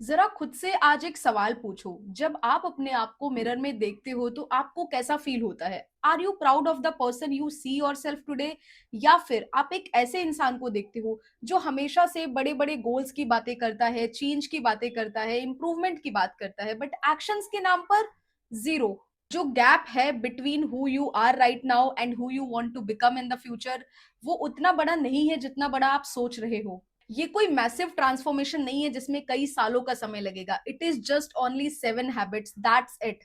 जरा खुद से आज एक सवाल पूछो। जब आप अपने आप को मिरर में देखते हो तो आपको कैसा फील होता है? Are you proud of the person you see yourself today, या फिर आप एक ऐसे इंसान को देखते हो जो हमेशा से बड़े बड़े गोल्स की बातें करता है, चेंज की बातें करता है, इंप्रूवमेंट की बात करता है, बट एक्शंस के नाम पर जीरो। जो गैप है between who you are right now and who you want to become in the future, वो उतना बड़ा नहीं है जितना बड़ा आप सोच रहे हो। ये कोई मैसिव ट्रांसफॉर्मेशन नहीं है जिसमें कई सालों का समय लगेगा। It is just only 7 habits, that's it.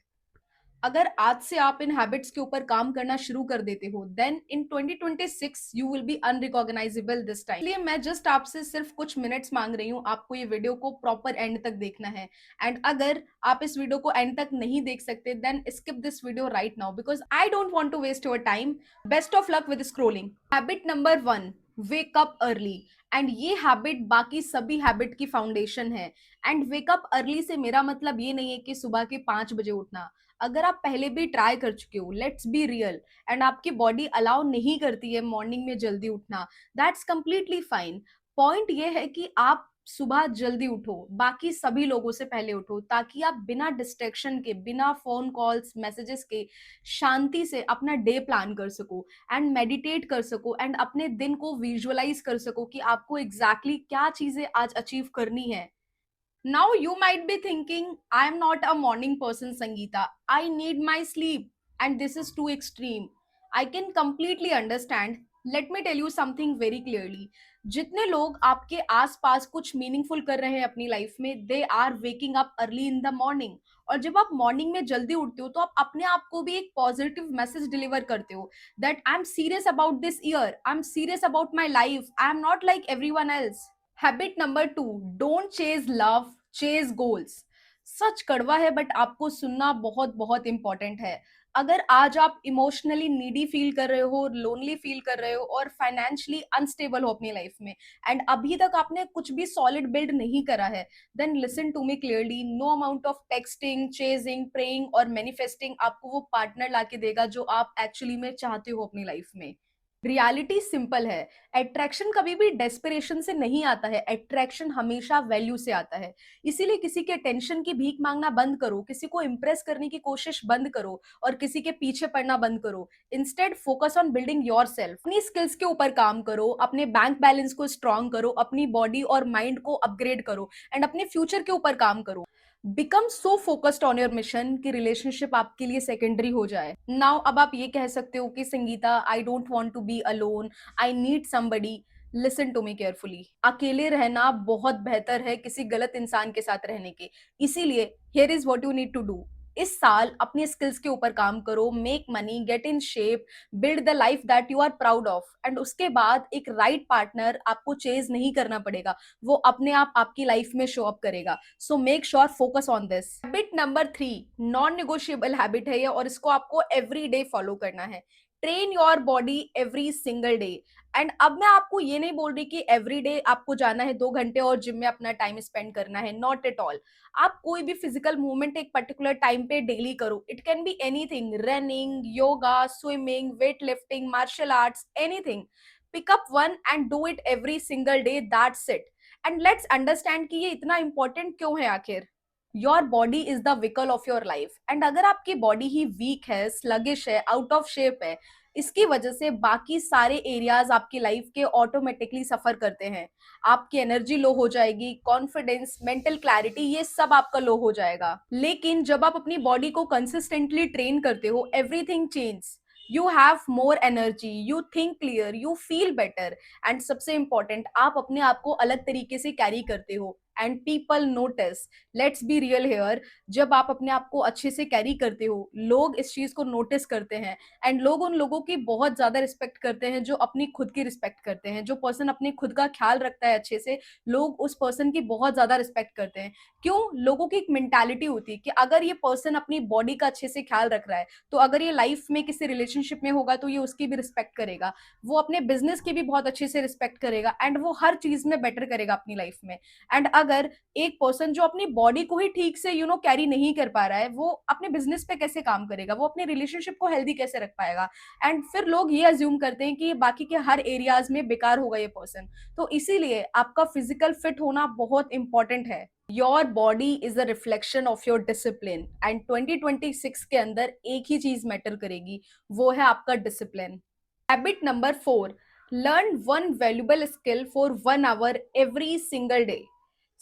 अगर आज से आप इन हैबिट्स के ऊपर काम करना शुरू कर देते हो, then in 2026 you will be unrecognisable this time. इसलिए मैं जस्ट आपसे सिर्फ कुछ मिनट्स मांग रही हूँ, आपको ये वीडियो को प्रॉपर एंड तक देखना है। एंड अगर आप इस वीडियो को एंड तक नहीं देख सकते, then skip this video right now because I don't want to waste your time. Best of luck with scrolling. Habit number 1, wake up early. And ये हैबिट बाकी सभी हैबिट की फाउंडेशन है। एंड वेकअप अर्ली से मेरा मतलब ये नहीं है कि सुबह के 5 बजे उठना। अगर आप पहले भी ट्राई कर चुके हो, लेट्स बी रियल, एंड आपकी बॉडी अलाउ नहीं करती है मॉर्निंग में जल्दी उठना, दैट्स कंप्लीटली फाइन। पॉइंट ये है कि आप सुबह जल्दी उठो, बाकी सभी लोगों से पहले उठो, ताकि आप बिना डिस्ट्रैक्शन के, बिना फोन कॉल्स मैसेजेस के शांति से अपना डे प्लान कर सको एंड मेडिटेट कर सको एंड अपने दिन को विजुअलाइज कर सको कि आपको एग्जैक्टली exactly क्या चीजें आज अचीव करनी है। Now you might be thinking, I am not a morning person, Sangeeta. I need my sleep, and this is too extreme. I can completely understand. Let me tell you something very clearly. जितने लोग आपके आसपास कुछ meaningful कर रहे हैं अपनी life में, they are waking up early in the morning. और जब आप मॉर्निंग में जल्दी उठते हो तो आप अपने आप को भी एक पॉजिटिव मैसेज डिलीवर करते हो that I am serious about this year, I am serious about my life, I am not like everyone else. Habit number 2, don't chase love, chase goals. सच कड़वा है बट आपको सुनना बहुत बहुत इंपॉर्टेंट है। अगर आज आप इमोशनली नीडी फील कर रहे हो, लोनली फील कर रहे हो और फाइनेंशियली अनस्टेबल हो अपनी लाइफ में, एंड अभी तक आपने कुछ भी सॉलिड बिल्ड नहीं करा है, then listen to me clearly. No amount of texting, chasing, praying और मैनिफेस्टिंग आपको वो पार्टनर लाके देगा जो आप एक्चुअली में चाहते हो अपनी लाइफ में। रियलिटी सिंपल है। अट्रैक्शन कभी भी डेस्पिरेशन से नहीं आता है, अट्रैक्शन हमेशा वैल्यू से आता है। इसीलिए किसी के टेंशन की भीख मांगना बंद करो, किसी को इंप्रेस करने की कोशिश बंद करो और किसी के पीछे पड़ना बंद करो। Instead focus on building yourself. अपनी स्किल्स के ऊपर काम करो, अपने बैंक बैलेंस को स्ट्रॉन्ग करो, अपनी बॉडी और माइंड को अपग्रेड करो एंड अपने फ्यूचर के ऊपर काम करो। Become so focused on your mission कि रिलेशनशिप आपके लिए सेकेंडरी हो जाए। नाउ अब आप ये कह सकते हो कि Sangeeta, I don't want to be alone, I need somebody. Listen to me carefully. अकेले रहना बहुत बेहतर है किसी गलत इंसान के साथ रहने के। इसीलिए here is what you need to do. इस साल अपनी स्किल्स के ऊपर काम करो, make money, get in shape, build the life that you are proud of, and उसके बाद एक राइट पार्टनर आपको चेज नहीं करना पड़ेगा, वो अपने आप आपकी लाइफ में शो अप करेगा। So make sure focus on this. Habit number 3, non negotiable habit है ये, और इसको आपको एवरी डे फॉलो करना है। Train your body every single day. And अब मैं आपको ये नहीं बोल रही कि एवरी डे आपको जाना है 2 घंटे और जिम में अपना टाइम स्पेंड करना है, नॉट एट ऑल। आप कोई भी फिजिकल मूवमेंट एक पर्टिकुलर टाइम पे डेली करो। It can be anything, running, yoga, swimming, weight lifting, martial arts, anything. Pick up one and do it every single day, that's it. And let's understand कि ये इतना important क्यों है आखिर। Your body is the vehicle of your life, and अगर आपकी body ही weak है, स्लगिश है, आउट ऑफ शेप है, इसकी वजह से बाकी सारे एरियाज आपकी लाइफ के ऑटोमेटिकली सफर करते हैं। आपकी एनर्जी लो हो जाएगी, कॉन्फिडेंस, मेंटल क्लैरिटी, ये सब आपका लो हो जाएगा। लेकिन जब आप अपनी बॉडी को कंसिस्टेंटली ट्रेन करते हो, everything change. You have more energy, you think clear, you feel better, and सबसे इंपॉर्टेंट, आप अपने आप को अलग तरीके से कैरी करते हो and people notice. Let's be real here. जब आप अपने आप को अच्छे से कैरी करते हो, लोग इस चीज को नोटिस करते हैं एंड लोग उन लोगों की बहुत ज्यादा रिस्पेक्ट करते हैं जो अपनी खुद की रिस्पेक्ट करते हैं। जो पर्सन अपने खुद का ख्याल रखता है अच्छे से, लोग उस पर्सन की बहुत ज्यादा रिस्पेक्ट करते हैं। क्यों? लोगों की एक मेंटालिटी होती है कि अगर ये पर्सन अपनी बॉडी का अच्छे से ख्याल रख रहा है, तो अगर ये लाइफ में किसी रिलेशनशिप में होगा तो ये उसकी भी रिस्पेक्ट करेगा, वो अपने बिजनेस की भी बहुत अच्छे से रिस्पेक्ट करेगा एंड वो हर चीज में बेटर करेगा अपनी लाइफ में। एंड अगर एक पर्सन जो अपनी बॉडी को ही ठीक से कैरी नहीं कर पा रहा है, वो अपने बिजनेस पे कैसे काम करेगा, वो अपने रिलेशनशिप को हेल्दी कैसे रख पाएगा? एंड फिर लोग ये अज्यूम करते हैं कि बाकी के हर एरियाज में बेकार होगा ये पर्सन। तो इसीलिए आपका फिजिकल फिट होना बहुत इंपॉर्टेंट है। Your body is a reflection of your discipline and 2026 के अंदर एक ही चीज मैटर करेगी, वो है आपका discipline. Habit number 4, learn one valuable skill for 1 hour every single day.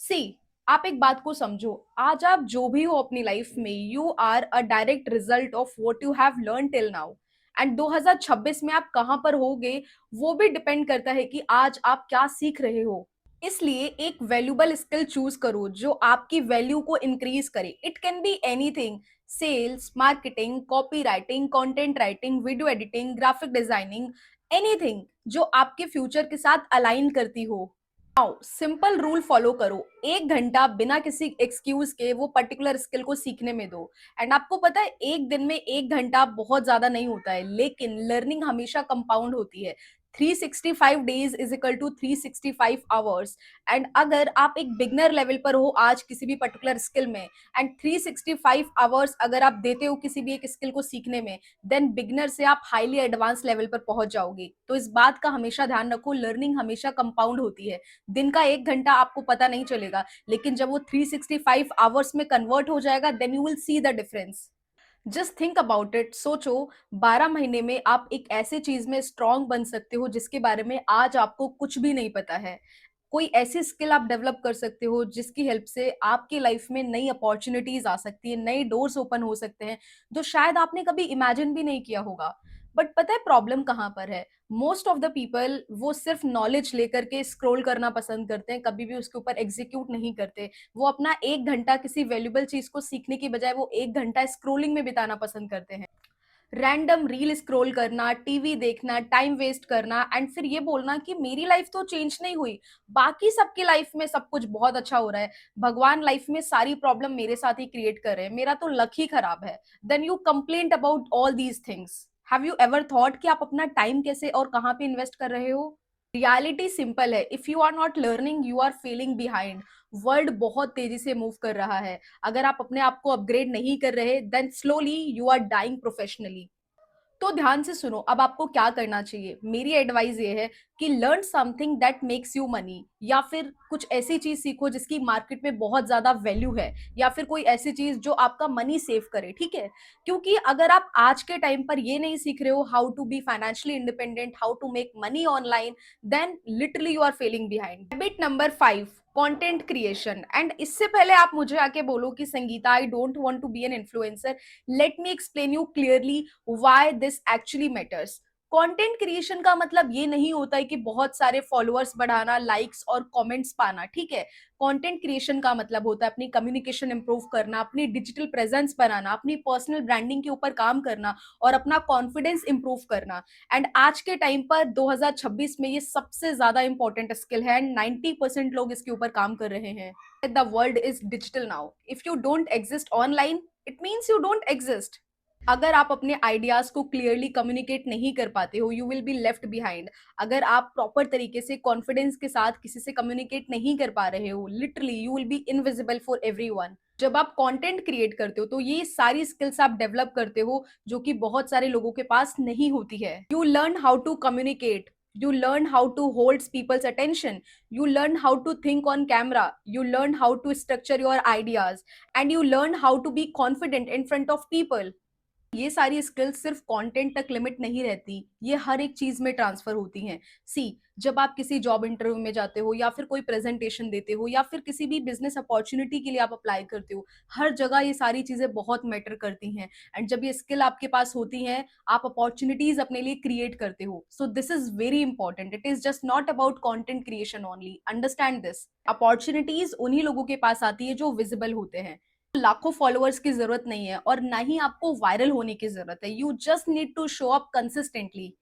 See, आप एक बात को समझो, आज आप जो भी हो अपनी लाइफ में, you are a direct result of what you have learn till now. And 2026 में आप कहां पर होगे वो भी डिपेंड करता है कि आज आप क्या सीख रहे हो। इसलिए एक वैल्यूबल स्किल चूज करो जो आपकी वैल्यू को इंक्रीज करे। It can be anything, sales, marketing, copy writing, content writing, video editing, graphic designing, anything जो आपके फ्यूचर के साथ अलाइन करती हो। नाउ सिंपल रूल फॉलो करो, 1 घंटा बिना किसी एक्सक्यूज के वो पर्टिकुलर स्किल को सीखने में दो। एंड आपको पता है, एक दिन में 1 घंटा बहुत ज्यादा नहीं होता है, लेकिन लर्निंग हमेशा कंपाउंड होती है। 365 days is equal to 365 hours. And अगर आप एक बिगनर लेवल पर हो आज किसी भी पर्टिकुलर स्किल में, एंड 365 आवर्स अगर आप देते हो किसी भी एक स्किल को सीखने में, देन बिगनर से आप हाईली एडवांस लेवल पर पहुंच जाओगे। तो इस बात का हमेशा ध्यान रखो, लर्निंग हमेशा कंपाउंड होती है। दिन का 1 घंटा आपको पता नहीं चलेगा, लेकिन जब वो 365 आवर्स में कन्वर्ट हो जाएगा, then you will see the difference. Just think about it, सोचो 12 महीने में आप एक ऐसे चीज में स्ट्रांग बन सकते हो जिसके बारे में आज आपको कुछ भी नहीं पता है। कोई ऐसी स्किल आप डेवलप कर सकते हो जिसकी हेल्प से आपकी लाइफ में नई अपॉर्चुनिटीज आ सकती है, नए डोर्स ओपन हो सकते हैं जो शायद आपने कभी इमेजिन भी नहीं किया होगा। बट पता है प्रॉब्लम कहाँ पर है? मोस्ट ऑफ द पीपल वो सिर्फ नॉलेज लेकर के स्क्रॉल करना पसंद करते हैं, कभी भी उसके ऊपर एग्जीक्यूट नहीं करते। वो अपना 1 घंटा किसी वैल्यूबल चीज को सीखने की बजाय वो 1 घंटा स्क्रोलिंग में बिताना पसंद करते हैं। रैंडम रील स्क्रॉल करना, टीवी देखना, टाइम वेस्ट करना, एंड फिर ये बोलना कि मेरी लाइफ तो चेंज नहीं हुई, बाकी सबकी लाइफ में सब कुछ बहुत अच्छा हो रहा है, भगवान लाइफ में सारी प्रॉब्लम मेरे साथ ही क्रिएट कर रहे हैं, मेरा तो लक ही खराब है। Then you complaint about all these things. Have you ever thought कि आप अपना टाइम कैसे और कहाँ पे इन्वेस्ट कर रहे हो? रियलिटी सिंपल है, if you are not learning you are feeling behind. World बहुत तेजी से मूव कर रहा है, अगर आप अपने आप को अपग्रेड नहीं कर रहे, then slowly you are dying professionally. तो ध्यान से सुनो, अब आपको क्या करना चाहिए। मेरी एडवाइस ये है कि learn something that makes you money, या फिर कुछ ऐसी चीज सीखो जिसकी मार्केट में बहुत ज्यादा वैल्यू है, या फिर कोई ऐसी चीज जो आपका मनी सेव करे, ठीक है? क्योंकि अगर आप आज के टाइम पर ये नहीं सीख रहे हो how to be financially independent, how to make money online, then literally you are failing behind. Habit number 5, content creation. And इससे पहले आप मुझे आके बोलो कि Sangeeta I don't want to be an influencer, let me explain you clearly why this actually matters. Content creation का मतलब ये नहीं होता है कि बहुत सारे फॉलोअर्स बढ़ाना, लाइक्स और कमेंट्स पाना, ठीक है? कंटेंट क्रिएशन का मतलब होता है अपनी कम्युनिकेशन इंप्रूव करना, अपनी डिजिटल प्रेजेंस बनाना, अपनी पर्सनल ब्रांडिंग के ऊपर काम करना और अपना कॉन्फिडेंस इंप्रूव करना। एंड आज के टाइम पर 2026 में ये सबसे ज्यादा इंपॉर्टेंट स्किल है, एंड 90% लोग इसके ऊपर काम कर रहे हैं। The world is digital now, if you don't exist online it means you don't exist. अगर आप अपने आइडियाज को क्लियरली कम्युनिकेट नहीं कर पाते हो, you will B left behind. अगर आप प्रॉपर तरीके से कॉन्फिडेंस के साथ किसी से कम्युनिकेट नहीं कर पा रहे हो, literally you will B invisible for everyone. जब आप कंटेंट क्रिएट करते हो तो ये सारी स्किल्स आप डेवलप करते हो जो कि बहुत सारे लोगों के पास नहीं होती है। You learn how to communicate, you learn how to hold people's attention, you learn how to think on camera, you learn how to structure your ideas, and you learn how to be confident in front of people। ये सारी skills सिर्फ content तक limit नहीं रहती, ये हर एक चीज में ट्रांसफर होती हैं। सी, जब आप किसी जॉब इंटरव्यू में जाते हो, या फिर कोई प्रेजेंटेशन देते हो, या फिर किसी भी बिजनेस अपॉर्चुनिटी के लिए आप अप्लाई करते हो, हर जगह ये सारी चीजें बहुत मैटर करती हैं। एंड जब ये स्किल आपके पास होती हैं, आप अपॉर्चुनिटीज अपने लिए क्रिएट करते हो। So this is very important, it is just not about content creation only, understand this. Opportunities उन्हीं लोगों के पास आती है जो विजिबल होते हैं। लाखों फॉलोअर्स की जरूरत नहीं है और ना ही आपको वायरल होने की जरूरत है, you just need to show up consistently.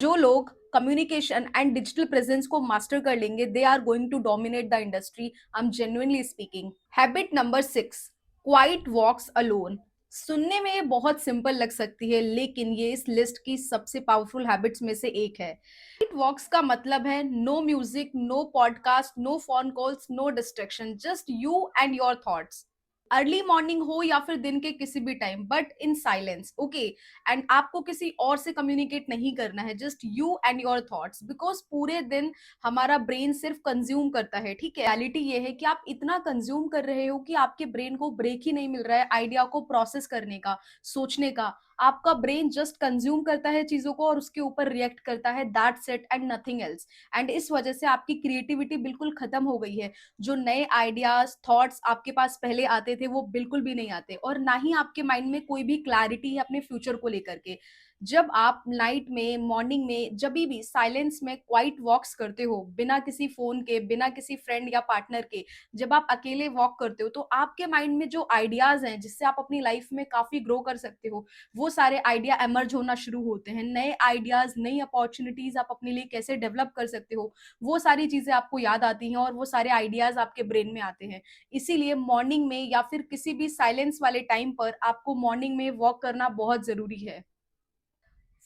जो लोग कम्युनिकेशन एंड डिजिटल प्रेजेंस को मास्टर कर लेंगे, they are going to dominate the industry, I am genuinely speaking. Habit number 6, quiet walks alone. सुनने में ये बहुत सिंपल लग सकती है, लेकिन ये इस लिस्ट की सबसे पावरफुल हैबिट्स में से एक है। क्वाइट वॉक्स का मतलब है no music, no podcast, no phone calls, no distraction, just you and your thoughts. Early morning हो या फिर दिन के किसी भी time, but in silence, okay. And आपको किसी और से कम्युनिकेट नहीं करना है, just you and your thoughts, because पूरे दिन हमारा ब्रेन सिर्फ कंज्यूम करता है, ठीक है। रियलिटी ये है कि आप इतना कंज्यूम कर रहे हो कि आपके ब्रेन को ब्रेक ही नहीं मिल रहा है आइडिया को प्रोसेस करने का, सोचने का। आपका ब्रेन जस्ट कंज्यूम करता है चीजों को और उसके ऊपर रिएक्ट करता है, that's it and nothing else. And इस वजह से आपकी क्रिएटिविटी बिल्कुल खत्म हो गई है। जो नए आइडियाज थॉट्स आपके पास पहले आते थे वो बिल्कुल भी नहीं आते, और ना ही आपके माइंड में कोई भी क्लैरिटी है अपने फ्यूचर को लेकर के। जब आप नाइट में, मॉर्निंग में, जब भी साइलेंस में क्वाइट वॉक्स करते हो, बिना किसी फोन के, बिना किसी फ्रेंड या पार्टनर के, जब आप अकेले वॉक करते हो, तो आपके माइंड में जो आइडियाज हैं जिससे आप अपनी लाइफ में काफी ग्रो कर सकते हो, वो सारे आइडिया एमर्ज होना शुरू होते हैं। नए आइडियाज, नई अपॉर्चुनिटीज आप अपने लिए कैसे डेवलप कर सकते हो, वो सारी चीजें आपको याद आती हैं और वो सारे आइडियाज आपके ब्रेन में आते हैं। इसीलिए मॉर्निंग में या फिर किसी भी साइलेंस वाले टाइम पर आपको मॉर्निंग में वॉक करना बहुत जरूरी है।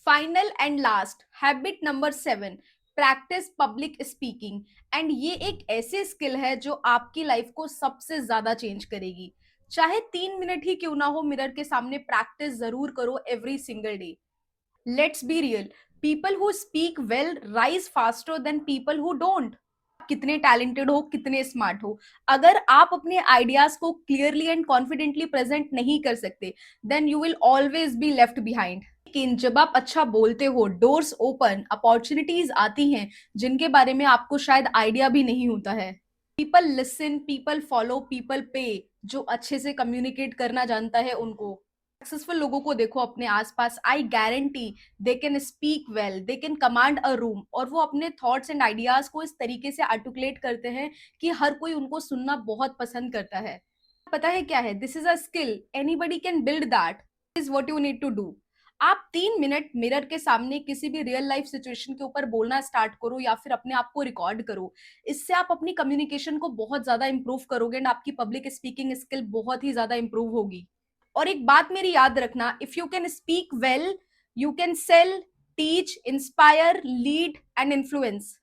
Final and last habit number 7, practice public speaking. And ये एक ऐसी स्किल है जो आपकी लाइफ को सबसे ज्यादा चेंज करेगी। चाहे 3 मिनट ही क्यों ना हो, मिरर के सामने प्रैक्टिस जरूर करो every single day. Let's be real, people who speak well rise faster than people who don't. कितने टैलेंटेड हो, कितने स्मार्ट हो, अगर आप अपने आइडियाज को क्लियरली एंड कॉन्फिडेंटली प्रेजेंट नहीं कर सकते, then you will always be left behind. लेकिन जब आप अच्छा बोलते हो, डोर्स ओपन, अपॉर्चुनिटीज आती हैं जिनके बारे में आपको शायद आइडिया भी नहीं होता है। People listen, people follow, people पे। जो अच्छे से कम्युनिकेट करना जानता है उनको, सक्सेसफुल लोगों को देखो अपने आसपास, I guarantee they can speak well, they can command a room, और वो अपने थॉट्स एंड आइडियाज को इस तरीके से आर्टिकुलेट करते हैं कि हर कोई उनको सुनना बहुत पसंद करता है। पता है क्या है, this is a skill, anybody can build that, is what you need to do. आप 3 मिनट मिरर के सामने किसी भी रियल लाइफ सिचुएशन के ऊपर बोलना स्टार्ट करो या फिर अपने आप को रिकॉर्ड करो। इससे आप अपनी कम्युनिकेशन को बहुत ज्यादा इंप्रूव करोगे एंड आपकी पब्लिक स्पीकिंग स्किल बहुत ही ज्यादा इंप्रूव होगी। और एक बात मेरी याद रखना, if you can speak well, you can sell, teach, inspire, lead and influence.